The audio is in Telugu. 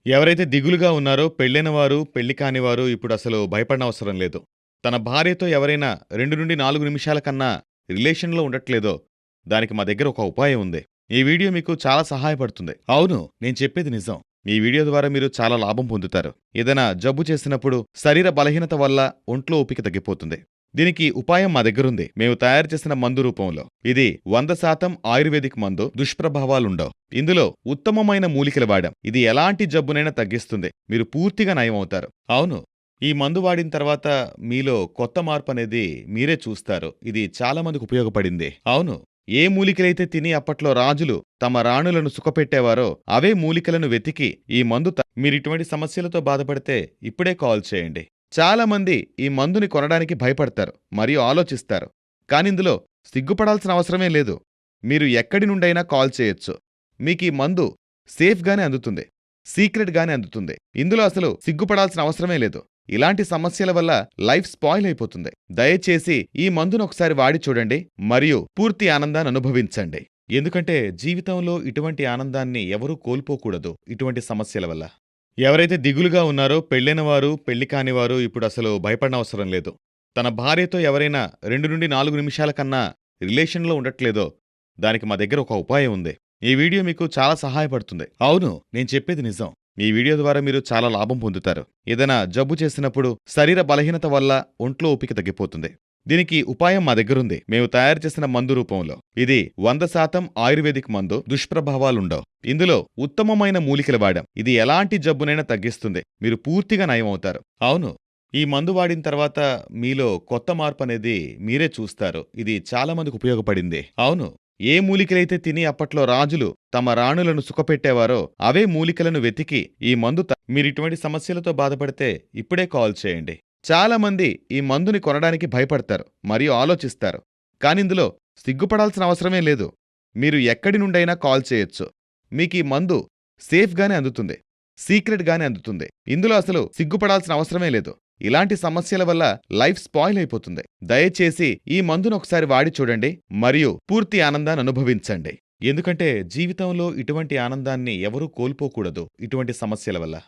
ఎవరైతే దిగులుగా ఉన్నారో పెళ్ళైన వారు, పెళ్లి కానివారు ఇప్పుడసలు భయపడనవసరం లేదు. తన భార్యతో ఎవరైనా 2-4 నిమిషాల కన్నా రిలేషన్‌లో ఉండట్లేదో, దానికి మా దగ్గర ఒక ఉపాయం ఉంది. ఈ వీడియో మీకు చాలా సహాయపడుతుంది. అవును, నేను చెప్పేది నిజం. ఈ వీడియో ద్వారా మీరు చాలా లాభం పొందుతారు. ఏదైనా జబ్బు చేసినప్పుడు శరీర బలహీనత వల్ల ఒంట్లో ఓపిక తగ్గిపోతుంది. దీనికి ఉపాయం మా దగ్గరుంది. మేము తయారు చేసిన మందు రూపంలో. ఇది 100% ఆయుర్వేదిక్ మందు. దుష్ప్రభావాలుండవు. ఇందులో ఉత్తమమైన మూలికలు వాడాం. ఇది ఎలాంటి జబ్బునైనా తగ్గిస్తుంది. మీరు పూర్తిగా నయమవుతారు. అవును, ఈ మందు వాడిన తర్వాత మీలో కొత్త మార్పనేది మీరే చూస్తారు. ఇది చాలా మందికి ఉపయోగపడింది. అవును, ఏ మూలికలైతే తిని అప్పట్లో రాజులు తమ రాణులను సుఖపెట్టేవారో అవే మూలికలను వెతికి ఈ మందు మీరిటువంటి సమస్యలతో బాధపడితే ఇప్పుడే కాల్ చేయండి. చాలా మంది ఈ మందుని కొనడానికి భయపడతారు మరియు ఆలోచిస్తారు. కానిందులో సిగ్గుపడాల్సిన అవసరమే లేదు. మీరు ఎక్కడి నుండైనా కాల్ చేయొచ్చు. మీకీ మందు సేఫ్గానే అందుతుంది, సీక్రెట్గానే అందుతుంది. ఇందులో అసలు సిగ్గుపడాల్సిన అవసరమే లేదు. ఇలాంటి సమస్యల వల్ల లైఫ్ స్పాయిల్ అయిపోతుంది. దయచేసి ఈ మందును ఒకసారి వాడి చూడండి మరియు పూర్తి ఆనందాన్ని అనుభవించండి. ఎందుకంటే జీవితంలో ఇటువంటి ఆనందాన్ని ఎవరూ కోల్పోకూడదు ఇటువంటి సమస్యల వల్ల. ఎవరైతే దిగులుగా ఉన్నారో పెళ్ళైన వారు, పెళ్లి కానివారు ఇప్పుడసలు భయపడనవసరం లేదు. తన భార్యతో ఎవరైనా 2-4 నిమిషాల కన్నా రిలేషన్‌లో ఉండట్లేదో, దానికి మా దగ్గర ఒక ఉపాయం ఉంది. ఈ వీడియో మీకు చాలా సహాయపడుతుంది. అవును, నేను చెప్పేది నిజం. ఈ వీడియో ద్వారా మీరు చాలా లాభం పొందుతారు. ఏదైనా జబ్బు చేసినప్పుడు శరీర బలహీనత వల్ల ఒంట్లో ఓపిక తగ్గిపోతుంది. దీనికి ఉపాయం మా దగ్గరుంది. మేము తయారు చేసిన మందు రూపంలో. ఇది 100% ఆయుర్వేదిక్ మందు. దుష్ప్రభావాలుండవు. ఇందులో ఉత్తమమైన మూలికలు వాడాం. ఇది ఎలాంటి జబ్బునైనా తగ్గిస్తుంది. మీరు పూర్తిగా నయమవుతారు. అవును, ఈ మందు వాడిన తర్వాత మీలో కొత్త మార్పనేది మీరే చూస్తారు. ఇది చాలా మందికి ఉపయోగపడింది. అవును, ఏ మూలికలైతే తిని అప్పట్లో రాజులు తమ రాణులను సుఖపెట్టేవారో అవే మూలికలను వెతికి ఈ మందు మీరిటువంటి సమస్యలతో బాధపడితే ఇప్పుడే కాల్ చేయండి. చాలా మంది ఈ మందుని కొనడానికి భయపడతారు మరియు ఆలోచిస్తారు. కానిందులో సిగ్గుపడాల్సిన అవసరమే లేదు. మీరు ఎక్కడి నుండైనా కాల్ చేయొచ్చు. మీకీ మందు సేఫ్గానే అందుతుంది, సీక్రెట్గానే అందుతుంది. ఇందులో అసలు సిగ్గుపడాల్సిన అవసరమే లేదు. ఇలాంటి సమస్యల వల్ల లైఫ్ స్పాయిల్ అయిపోతుంది. దయచేసి ఈ మందును ఒకసారి వాడి చూడండి మరియు పూర్తి ఆనందాన్ని అనుభవించండి. ఎందుకంటే జీవితంలో ఇటువంటి ఆనందాన్ని ఎవరూ కోల్పోకూడదు ఇటువంటి సమస్యల వల్ల.